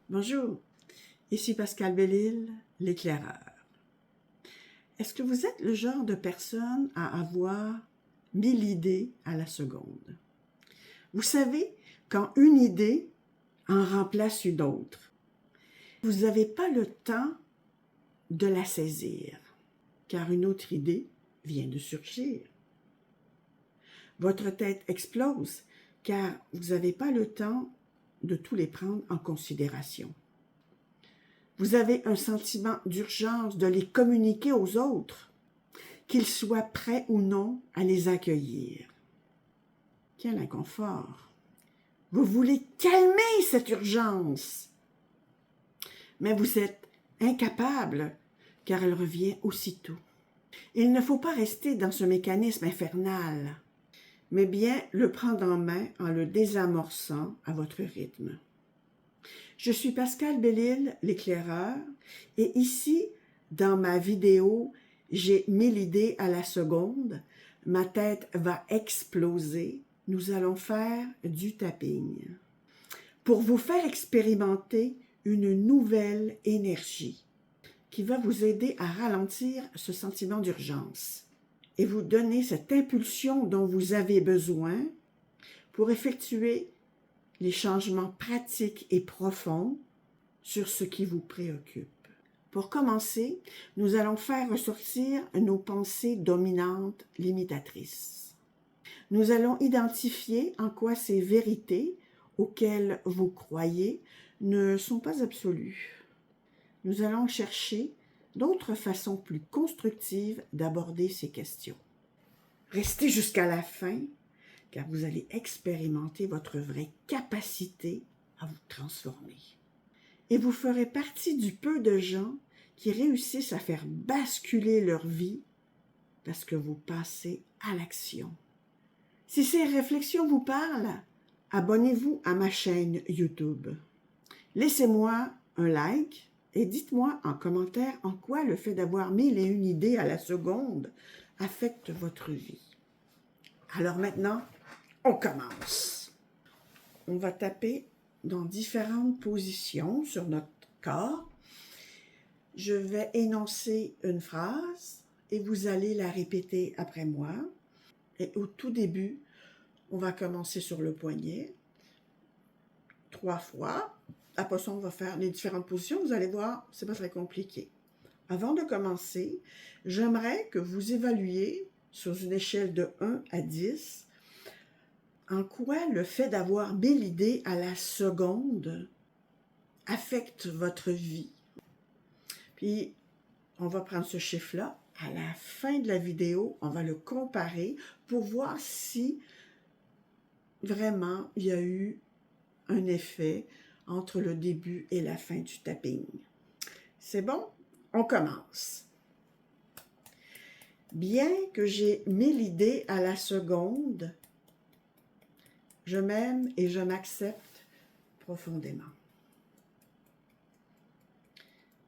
Bonjour, ici Pascal Belle-Île, l'éclaireur. Est-ce que vous êtes le genre de personne à avoir 1000 idées à la seconde? Vous savez, quand une idée en remplace une autre, vous n'avez pas le temps de la saisir, car une autre idée vient de surgir. Votre tête explose, car vous n'avez pas le temps de tous les prendre en considération. Vous avez un sentiment d'urgence de les communiquer aux autres, qu'ils soient prêts ou non à les accueillir. Quel inconfort! Vous voulez calmer cette urgence, mais vous êtes incapable, car elle revient aussitôt. Il ne faut pas rester dans ce mécanisme infernal, mais bien le prendre en main en le désamorçant à votre rythme. Je suis Pascal Belle-Île, l'éclaireur, et ici, dans ma vidéo « J'ai 1000 idées à la seconde », ma tête va exploser, nous allons faire du tapping pour vous faire expérimenter une nouvelle énergie qui va vous aider à ralentir ce sentiment d'urgence et vous donner cette impulsion dont vous avez besoin pour effectuer les changements pratiques et profonds sur ce qui vous préoccupe. Pour commencer, nous allons faire ressortir nos pensées dominantes limitatrices. Nous allons identifier en quoi ces vérités auxquelles vous croyez ne sont pas absolues. Nous allons chercher d'autres façons plus constructives d'aborder ces questions. Restez jusqu'à la fin, car vous allez expérimenter votre vraie capacité à vous transformer. Et vous ferez partie du peu de gens qui réussissent à faire basculer leur vie parce que vous passez à l'action. Si ces réflexions vous parlent, abonnez-vous à ma chaîne YouTube. Laissez-moi un like et dites-moi en commentaire en quoi le fait d'avoir 1001 idées à la seconde affecte votre vie. Alors maintenant, on commence. On va taper dans différentes positions sur notre corps. Je vais énoncer une phrase et vous allez la répéter après moi. Et au tout début, on va commencer sur le poignet 3 fois. Après ça, on va faire les différentes positions. Vous allez voir, c'est pas très compliqué. Avant de commencer, j'aimerais que vous évaluiez sur une échelle de 1 à 10 en quoi le fait d'avoir 1000 idées à la seconde affecte votre vie. Puis, on va prendre ce chiffre-là. À la fin de la vidéo, on va le comparer pour voir si vraiment il y a eu un effet entre le début et la fin du tapping. C'est bon? On commence. Bien que j'ai 1000 idées à la seconde, je m'aime et je m'accepte profondément.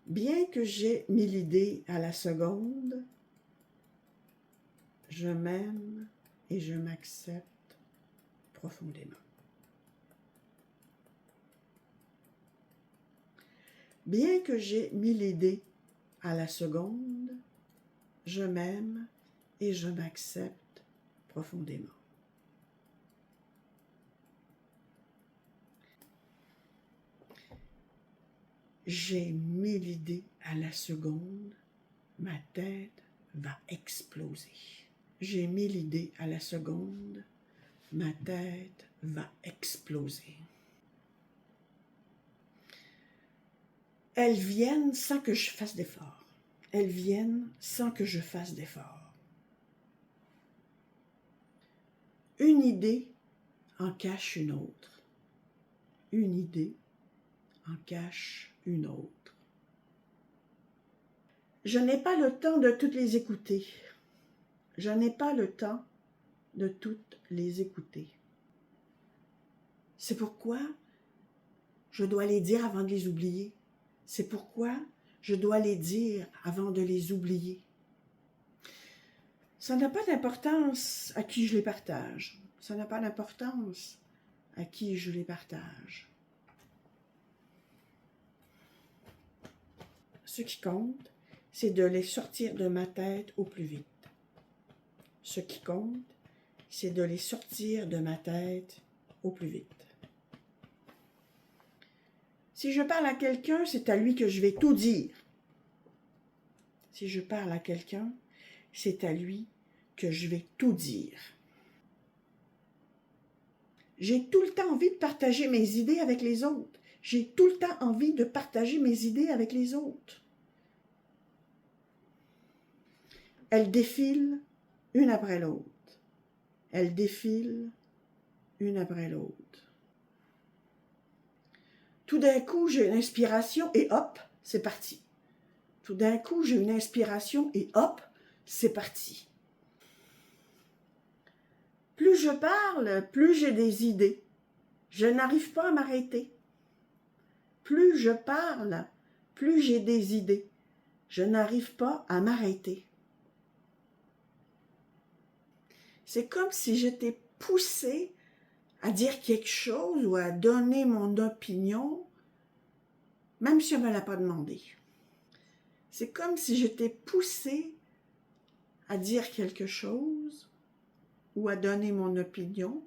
Bien que j'ai 1000 idées à la seconde, je m'aime et je m'accepte profondément. Bien que j'ai 1000 idées à la seconde, je m'aime et je m'accepte profondément. J'ai 1000 idées à la seconde, ma tête va exploser. J'ai 1000 idées à la seconde, ma tête va exploser. Elles viennent sans que je fasse d'effort. Elles viennent sans que je fasse d'effort. Une idée en cache une autre. Une idée en cache une autre. Je n'ai pas le temps de toutes les écouter. Je n'ai pas le temps de toutes les écouter. C'est pourquoi je dois les dire avant de les oublier. C'est pourquoi je dois les dire avant de les oublier. Ça n'a pas d'importance à qui je les partage. Ça n'a pas d'importance à qui je les partage. Ce qui compte, c'est de les sortir de ma tête au plus vite. Ce qui compte, c'est de les sortir de ma tête au plus vite. Si je parle à quelqu'un, c'est à lui que je vais tout dire. Si je parle à quelqu'un, c'est à lui que je vais tout dire. J'ai tout le temps envie de partager mes idées avec les autres. J'ai tout le temps envie de partager mes idées avec les autres. Elles défilent une après l'autre. Elles défilent une après l'autre. Tout d'un coup, j'ai une inspiration et hop, c'est parti. Tout d'un coup, j'ai une inspiration et hop, c'est parti. Plus je parle, plus j'ai des idées. Je n'arrive pas à m'arrêter. Plus je parle, plus j'ai des idées. Je n'arrive pas à m'arrêter. C'est comme si j'étais poussée à dire quelque chose ou à donner mon opinion, même si on ne me l'a pas demandé. C'est comme si j'étais poussée à dire quelque chose ou à donner mon opinion,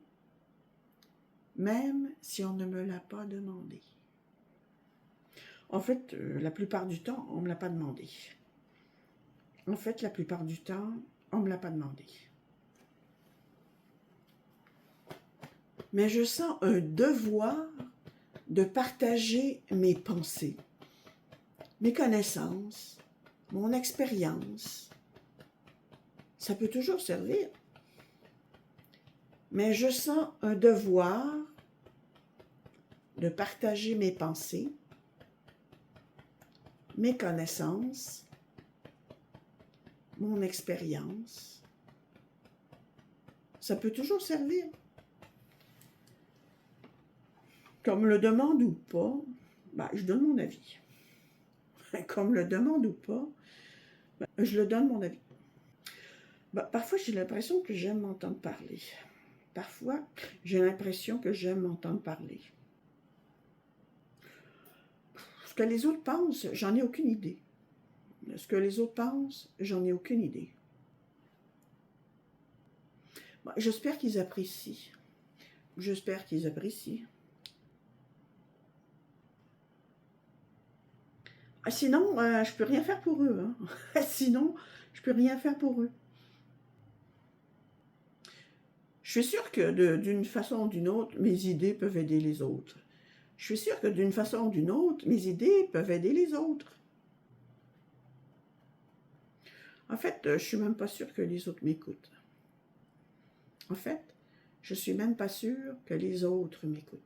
même si on ne me l'a pas demandé. En fait, la plupart du temps, on ne me l'a pas demandé. En fait, la plupart du temps, on ne me l'a pas demandé. Mais je sens un devoir de partager mes pensées, mes connaissances, mon expérience. Ça peut toujours servir. Mais je sens un devoir de partager mes pensées, mes connaissances, mon expérience. Ça peut toujours servir. Qu'on me le demande ou pas, je donne mon avis. Qu'on me le demande ou pas, je le donne mon avis. Parfois, j'ai l'impression que j'aime m'entendre parler. Parfois, j'ai l'impression que j'aime m'entendre parler. Ce que les autres pensent, j'en ai aucune idée. Ce que les autres pensent, j'en ai aucune idée. J'espère qu'ils apprécient. J'espère qu'ils apprécient. Sinon, je peux rien faire pour eux. Hein. Sinon, je peux rien faire pour eux. Je suis sûre que d'une façon ou d'une autre, mes idées peuvent aider les autres. Je suis sûre que d'une façon ou d'une autre, mes idées peuvent aider les autres. En fait, je suis même pas sûre que les autres m'écoutent. En fait, je suis même pas sûre que les autres m'écoutent.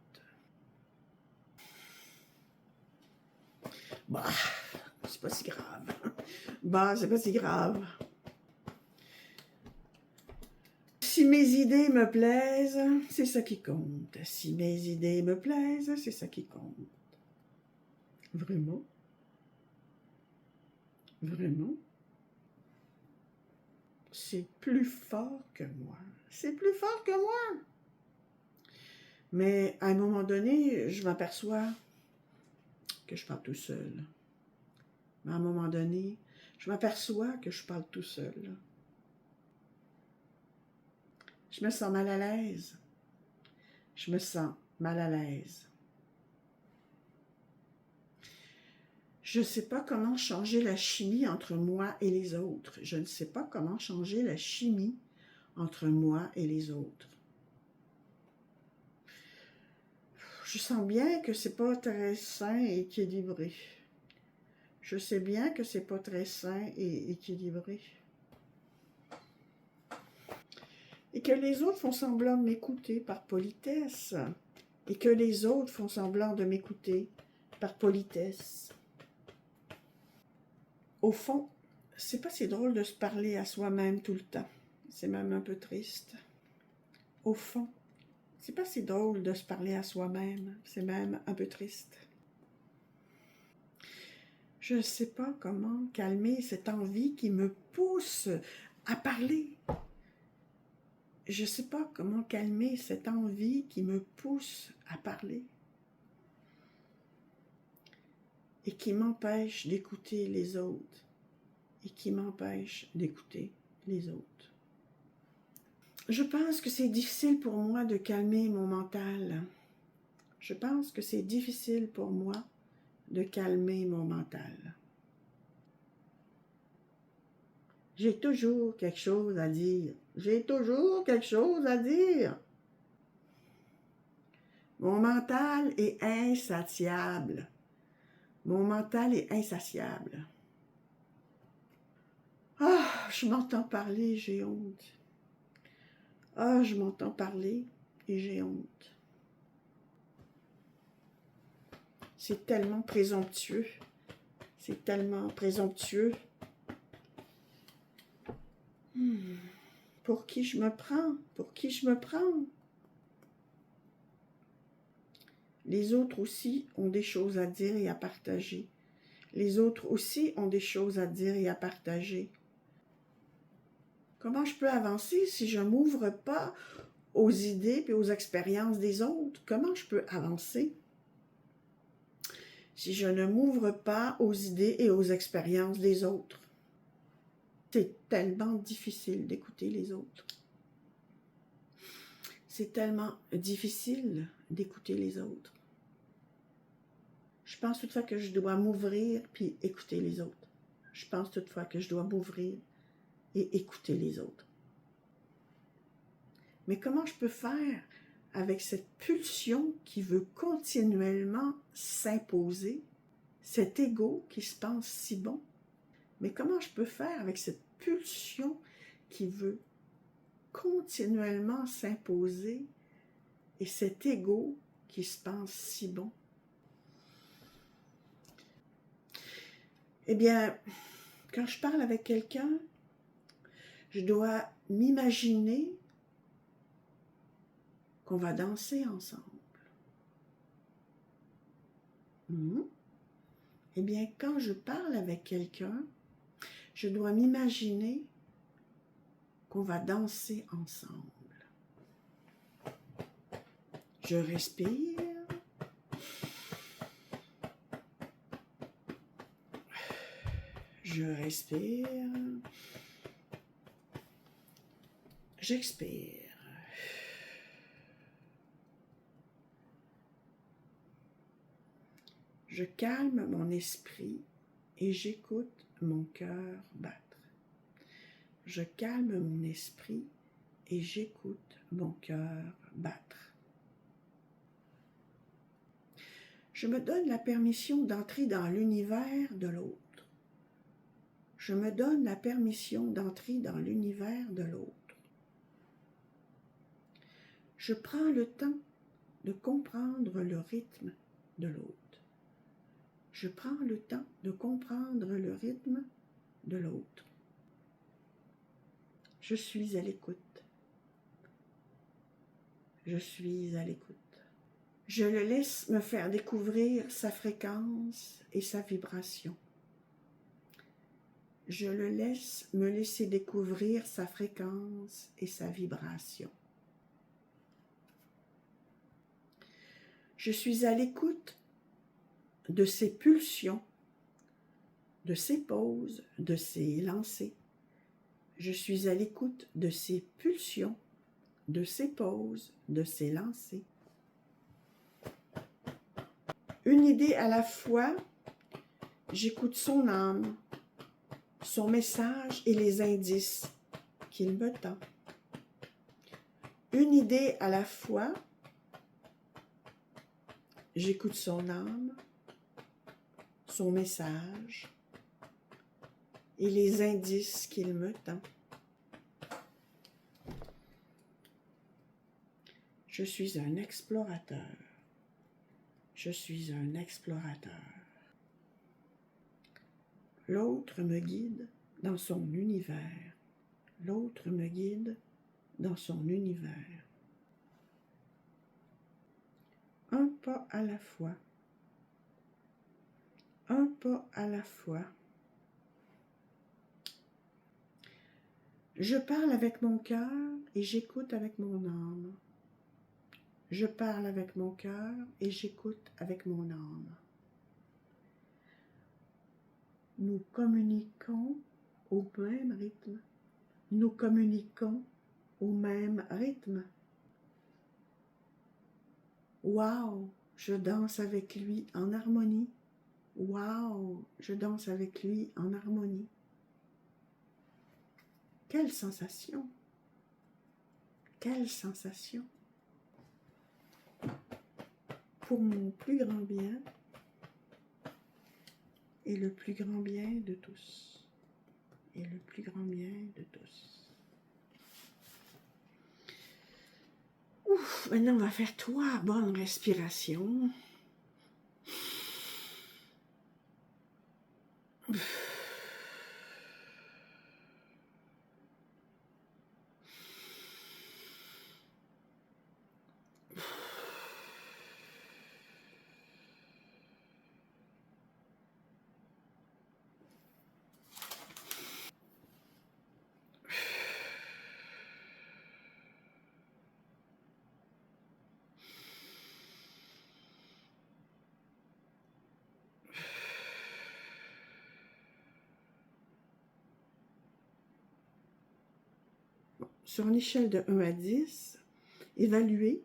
C'est pas si grave. C'est pas si grave. Si mes idées me plaisent, c'est ça qui compte. Si mes idées me plaisent, c'est ça qui compte. Vraiment? Vraiment? C'est plus fort que moi. C'est plus fort que moi. Mais à un moment donné, je m'aperçois que je parle tout seul. Mais à un moment donné, je m'aperçois que je parle tout seul. Je me sens mal à l'aise. Je me sens mal à l'aise. Je ne sais pas comment changer la chimie entre moi et les autres. Je ne sais pas comment changer la chimie entre moi et les autres. Je sens bien que c'est pas très sain et équilibré. Je sais bien que c'est pas très sain et équilibré. Et que les autres font semblant de m'écouter par politesse. Et que les autres font semblant de m'écouter par politesse. Au fond, c'est pas si drôle de se parler à soi-même tout le temps. C'est même un peu triste. Au fond, c'est pas si drôle de se parler à soi-même. C'est même un peu triste. Je ne sais pas comment calmer cette envie qui me pousse à parler. Je ne sais pas comment calmer cette envie qui me pousse à parler. et qui m'empêche d'écouter les autres et qui m'empêche d'écouter les autres. Je pense que c'est difficile pour moi de calmer mon mental. Je pense que c'est difficile pour moi de calmer mon mental. J'ai toujours quelque chose à dire. J'ai toujours quelque chose à dire. Mon mental est insatiable. Mon mental est insatiable. Ah, je m'entends parler, j'ai honte. Ah, je m'entends parler et j'ai honte. C'est tellement présomptueux. C'est tellement présomptueux. Pour qui je me prends? Pour qui je me prends? Les autres aussi ont des choses à dire et à partager. Les autres aussi ont des choses à dire et à partager. Comment je peux avancer si je ne m'ouvre pas aux idées et aux expériences des autres? Comment je peux avancer si je ne m'ouvre pas aux idées et aux expériences des autres? C'est tellement difficile d'écouter les autres. C'est tellement difficile d'écouter les autres. Je pense toutefois que je dois m'ouvrir puis écouter les autres. Je pense toutefois que je dois m'ouvrir et écouter les autres. Mais comment je peux faire avec cette pulsion qui veut continuellement s'imposer, cet ego qui se pense si bon? Mais comment je peux faire avec cette pulsion qui veut continuellement s'imposer et cet ego qui se pense si bon? Eh bien, quand je parle avec quelqu'un, je dois m'imaginer qu'on va danser ensemble. Eh bien, quand je parle avec quelqu'un, je dois m'imaginer qu'on va danser ensemble. Je respire. Je respire. J'expire. Je calme mon esprit et j'écoute mon cœur battre. Je calme mon esprit et j'écoute mon cœur battre. Je me donne la permission d'entrer dans l'univers de l'autre. Je me donne la permission d'entrer dans l'univers de l'autre. Je prends le temps de comprendre le rythme de l'autre. Je prends le temps de comprendre le rythme de l'autre. Je suis à l'écoute. Je suis à l'écoute. Je le laisse me faire découvrir sa fréquence et sa vibration. Je le laisse me laisser découvrir sa fréquence et sa vibration. Je suis à l'écoute de ses pulsions, de ses pauses, de ses lancers. Je suis à l'écoute de ses pulsions, de ses pauses, de ses lancers. Une idée à la fois, j'écoute son âme, son message et les indices qu'il me tend. Une idée à la fois, j'écoute son âme, son message et les indices qu'il me tend. Je suis un explorateur. Je suis un explorateur. L'autre me guide dans son univers. L'autre me guide dans son univers. Un pas à la fois. Un pas à la fois. Je parle avec mon cœur et j'écoute avec mon âme. Je parle avec mon cœur et j'écoute avec mon âme. Nous communiquons au même rythme. Nous communiquons au même rythme. Waouh, je danse avec lui en harmonie. Waouh, je danse avec lui en harmonie. Quelle sensation! Quelle sensation! Pour mon plus grand bien et le plus grand bien de tous. Et le plus grand bien de tous. Ouf, maintenant on va faire 3 bonnes respirations. Sur une échelle de 1 à 10, évaluez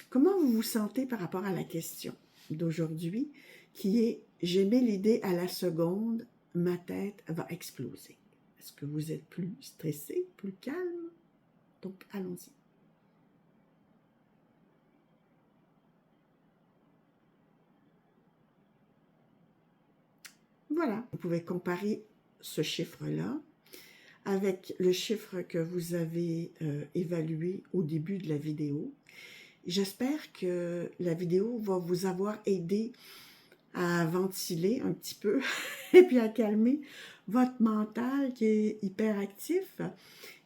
comment vous vous sentez par rapport à la question d'aujourd'hui, qui est « J'aimais l'idée à la seconde, ma tête va exploser ». Est-ce que vous êtes plus stressé, plus calme? Donc, allons-y. Voilà, vous pouvez comparer ce chiffre-là avec le chiffre que vous avez évalué au début de la vidéo. J'espère que la vidéo va vous avoir aidé à ventiler un petit peu et puis à calmer votre mental qui est hyperactif.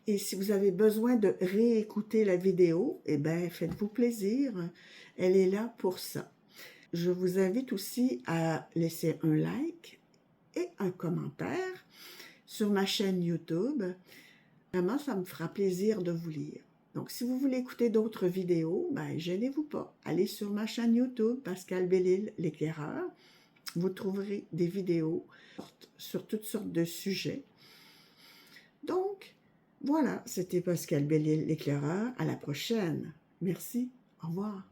Et si vous avez besoin de réécouter la vidéo, eh bien, faites-vous plaisir. Elle est là pour ça. Je vous invite aussi à laisser un like et un commentaire sur ma chaîne YouTube. Vraiment, ça me fera plaisir de vous lire. Donc, si vous voulez écouter d'autres vidéos, ben, gênez-vous pas. Allez sur ma chaîne YouTube, Pascale Belle-Île, l'éclaireur. Vous trouverez des vidéos sur toutes sortes de sujets. Donc, voilà, c'était Pascale Belle-Île, l'éclaireur. À la prochaine. Merci. Au revoir.